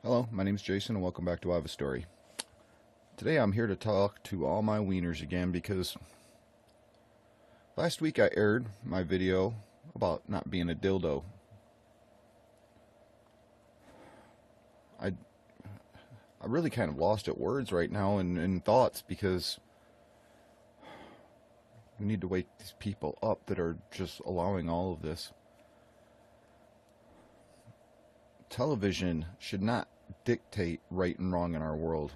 Hello, my name is Jason and welcome back to I Have a Story. Today I'm here to talk to all my wieners again because last week I aired my video about not being a dildo. I really kind of lost at words right now and thoughts because we need to wake these people up that are just allowing all of this. Television should not dictate right and wrong in our world.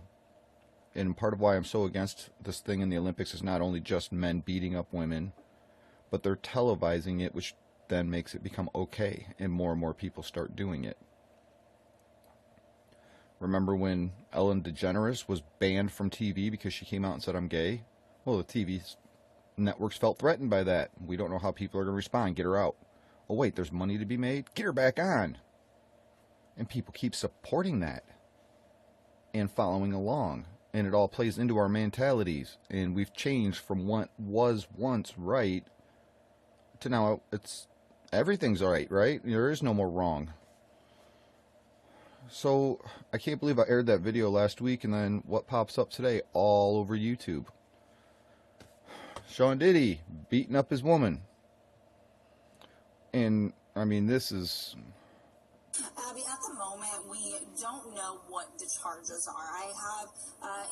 And part of why I'm so against this thing in the Olympics is not only just men beating up women, but they're televising it, which then makes it become okay, and more people start doing it. Remember when Ellen DeGeneres was banned from TV because she came out and said, "I'm gay"? Well, the TV networks felt threatened by that. We don't know how people are going to respond. Get her out. Oh wait, there's money to be made? Get her back on. And people keep supporting that and following along. And it all plays into our mentalities. And we've changed from what was once right to now it's everything's all right? There is no more wrong. So I can't believe I aired that video last week, and then what pops up today all over YouTube? Sean Diddy beating up his woman. And I mean, this is... Abby, at the moment, we don't know what the charges are. I have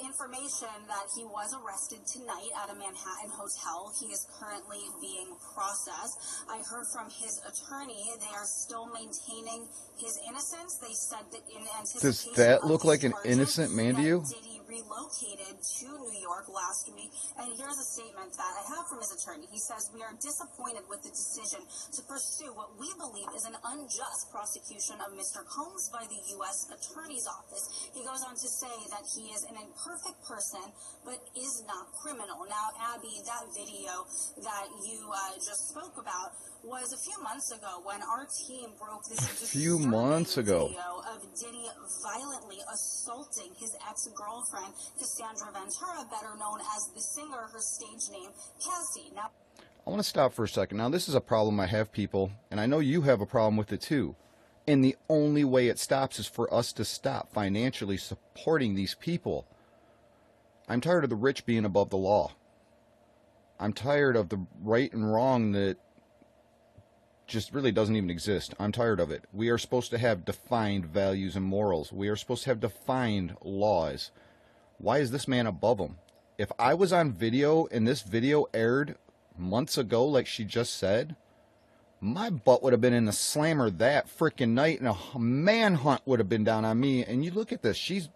information that he was arrested tonight at a Manhattan hotel. He is currently being processed. I heard from his attorney they are still maintaining his innocence. They said that in anticipation Does that look of like an charges, innocent man to you? Diddy relocated to New York last week. And here's a statement that I have from his attorney. He says, "We are disappointed with the decision to pursue what we believe is an unjust prosecution of Mr. Combs by the U.S. Attorney's Office." He goes on to say that he is an imperfect person, but is not criminal. Now, Abby, that video that you just spoke about was a few months ago when our team broke this few months ago video of Diddy violently assaulting his ex-girlfriend, Cassandra Ventura, better known as the singer, her stage name, Cassie. Now, I want to stop for a second. Now, this is a problem I have, people, and I know you have a problem with it too. And the only way it stops is for us to stop financially supporting these people. I'm tired of the rich being above the law. I'm tired of the right and wrong that just really doesn't even exist. I'm tired of it. We are supposed to have defined values and morals. We are supposed to have defined laws. Why is this man above them? If I was on video and this video aired months ago, like she just said, my butt would have been in the slammer that freaking night, and a manhunt would have been down on me. And you look at this. She's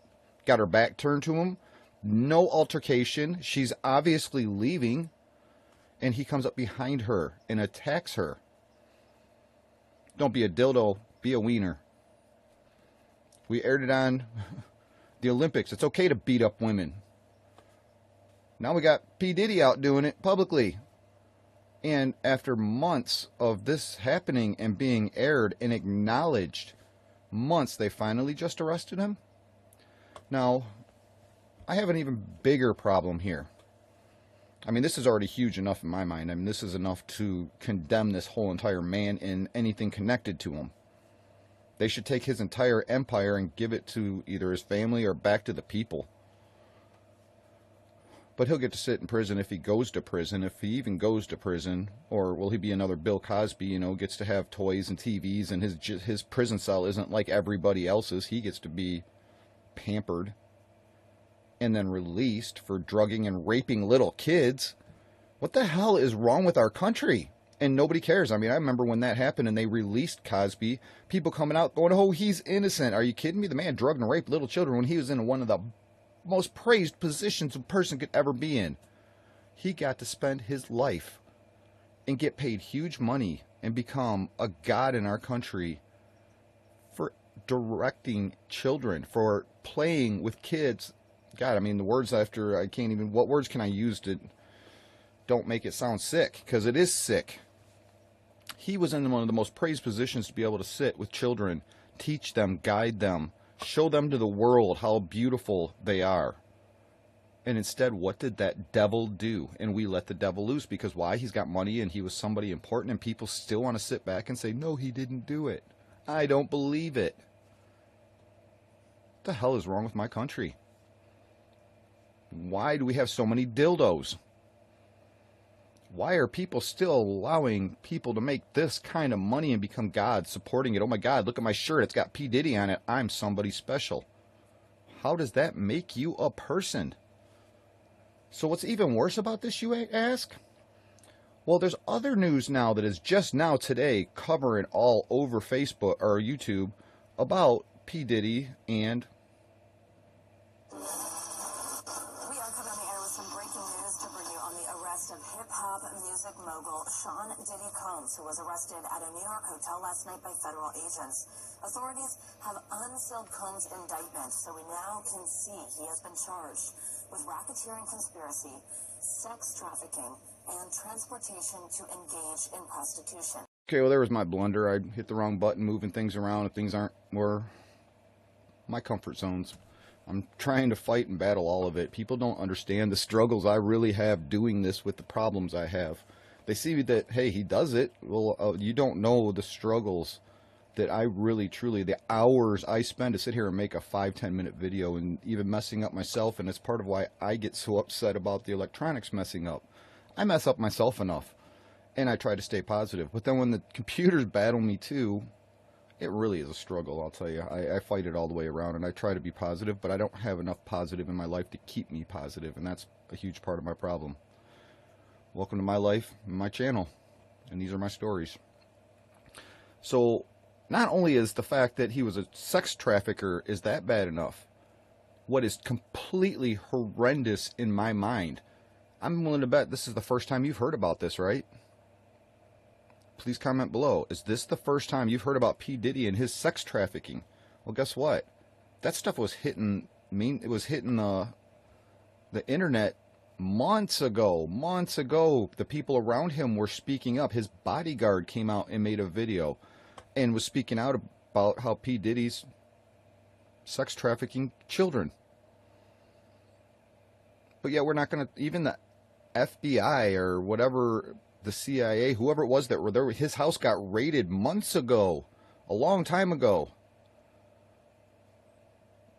got her back turned to him. No altercation. She's obviously leaving. And he comes up behind her and attacks her. Don't be a dildo. Be a wiener. We aired it on the Olympics. It's okay to beat up women. Now we got P. Diddy out doing it publicly. And after months of this happening and being aired and acknowledged, months, they finally just arrested him. Now, I have an even bigger problem here. I mean, this is already huge enough in my mind. I mean, this is enough to condemn this whole entire man and anything connected to him. They should take his entire empire and give it to either his family or back to the people. But he'll get to sit in prison if he goes to prison, if he even goes to prison. Or will he be another Bill Cosby, gets to have toys and TVs, and his prison cell isn't like everybody else's. He gets to be pampered and then released for drugging and raping little kids. What the hell is wrong with our country? And nobody cares. I mean, I remember when that happened and they released Cosby, people coming out going, "Oh, he's innocent. Are you kidding me? The man drugged and raped little children when he was in one of the most praised positions a person could ever be in." He got to spend his life and get paid huge money and become a god in our country for directing children, for playing with kids. God, I mean, the words after, I can't even, what words can I use to don't make it sound sick? Because it is sick. He was in one of the most praised positions to be able to sit with children, teach them, guide them, show them to the world how beautiful they are. And instead, what did that devil do? And we let the devil loose because why? He's got money and he was somebody important, and people still want to sit back and say, "No, he didn't do it." I don't believe it. What the hell is wrong with my country? Why do we have so many dildos? Why are people still allowing people to make this kind of money and become gods, supporting it? Oh my God, look at my shirt. It's got P. Diddy on it. I'm somebody special. How does that make you a person? So what's even worse about this, you ask? Well, there's other news now that is just now today covering all over Facebook or YouTube about P. Diddy and... Who was arrested at a New York hotel last night by federal agents. Authorities have unsealed Combs' indictment, so we now can see he has been charged with racketeering conspiracy, sex trafficking, and transportation to engage in prostitution. Okay, well, there was my blunder. I hit the wrong button, moving things around, and things were my comfort zones. I'm trying to fight and battle all of it. People don't understand the struggles I really have doing this with the problems I have. They see that, hey, he does it. Well, you don't know the struggles that I really, truly, the hours I spend to sit here and make a 5-10 minute video and even messing up myself. And it's part of why I get so upset about the electronics messing up. I mess up myself enough and I try to stay positive. But then when the computers battle me too, it really is a struggle, I'll tell you. I fight it all the way around and I try to be positive, but I don't have enough positive in my life to keep me positive. And that's a huge part of my problem. Welcome to my life and my channel, and these are my stories. So not only is the fact that he was a sex trafficker is that bad enough, what is completely horrendous in my mind, I'm willing to bet this is the first time you've heard about this, right? Please comment below. Is this the first time you've heard about P. Diddy and his sex trafficking? Well, guess what? That stuff was hitting the internet months ago. The people around him were speaking up. His bodyguard came out and made a video and was speaking out about how P. Diddy's sex trafficking children. But yeah, we're not going to, even the FBI or whatever, the CIA, whoever it was that were there, his house got raided months ago, a long time ago.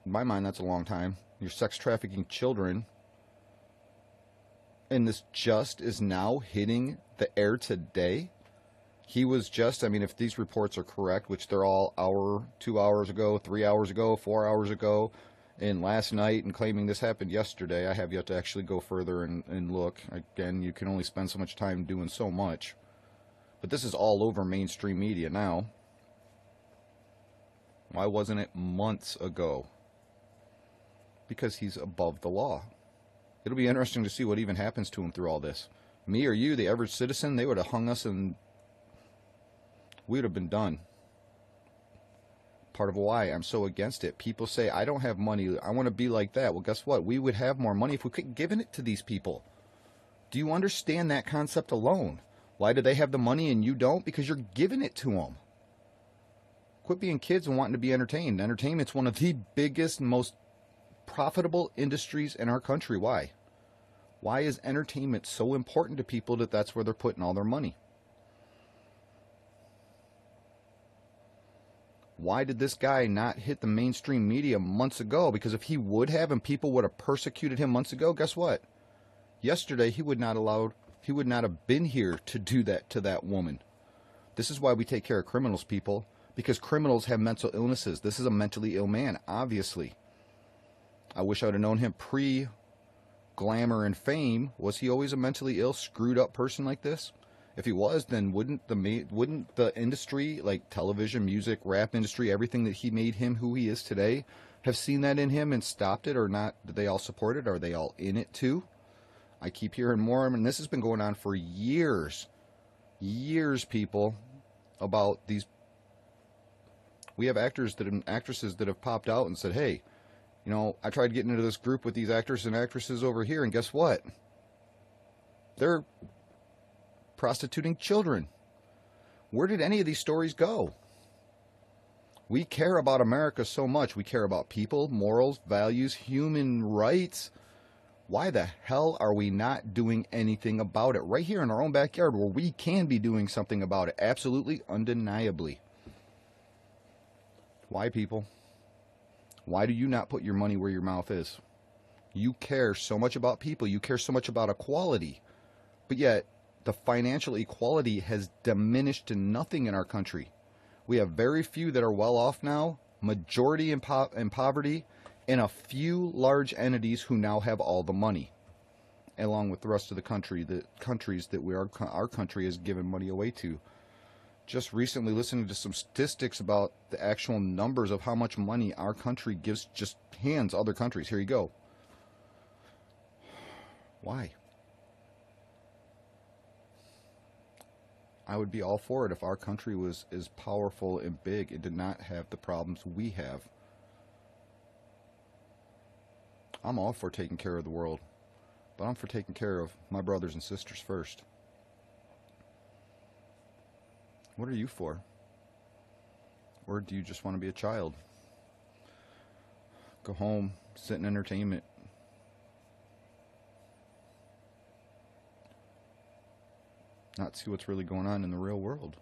In my mind, that's a long time. You're sex trafficking children. And this just is now hitting the air today. He was just, I mean, if these reports are correct, which they're all hour, 2 hours ago, 3 hours ago, 4 hours ago, and last night, and claiming this happened yesterday. I have yet to actually go further and look. Again, you can only spend so much time doing so much. But this is all over mainstream media now. Why wasn't it months ago? Because he's above the law. It'll be interesting to see what even happens to him through all this. Me or you, the average citizen, they would have hung us and we would have been done. Part of why I'm so against it. People say, I don't have money. I want to be like that. Well, guess what? We would have more money if we could give it to these people. Do you understand that concept alone? Why do they have the money and you don't? Because you're giving it to them. Quit being kids and wanting to be entertained. Entertainment's one of the biggest, most profitable industries in our country. Why? Why is entertainment so important to people that that's where they're putting all their money? Why did this guy not hit the mainstream media months ago? Because if he would have and people would have persecuted him months ago, guess what? Yesterday he would not have been here to do that to that woman. This is why we take care of criminals, people, because criminals have mental illnesses. This is a mentally ill man, obviously. I wish I would have known him pre-glamour and fame. Was he always a mentally ill, screwed up person like this? If he was, then wouldn't the industry, like television, music, rap industry, everything that he made him who he is today, have seen that in him and stopped it or not? Did they all support it? Are they all in it too? I keep hearing more, and this has been going on for years, people, about these. We have actors and actresses that have popped out and said, hey, you know, I tried getting into this group with these actors and actresses over here, and guess what? They're prostituting children. Where did any of these stories go? We care about America so much. We care about people, morals, values, human rights. Why the hell are we not doing anything about it right here in our own backyard where we can be doing something about it? Absolutely, undeniably. Why, people? Why do you not put your money where your mouth is? You care so much about people. You care so much about equality. But yet, the financial equality has diminished to nothing in our country. We have very few that are well off now, majority in poverty, and a few large entities who now have all the money, along with the rest of the country, the countries that our country has given money away to. Just recently listening to some statistics about the actual numbers of how much money our country gives, just hands other countries. Here you go. Why? I would be all for it if our country was as powerful and big and did not have the problems we have. I'm all for taking care of the world, but I'm for taking care of my brothers and sisters first. What are you for? Or do you just want to be a child? Go home, sit in entertainment. Not see what's really going on in the real world.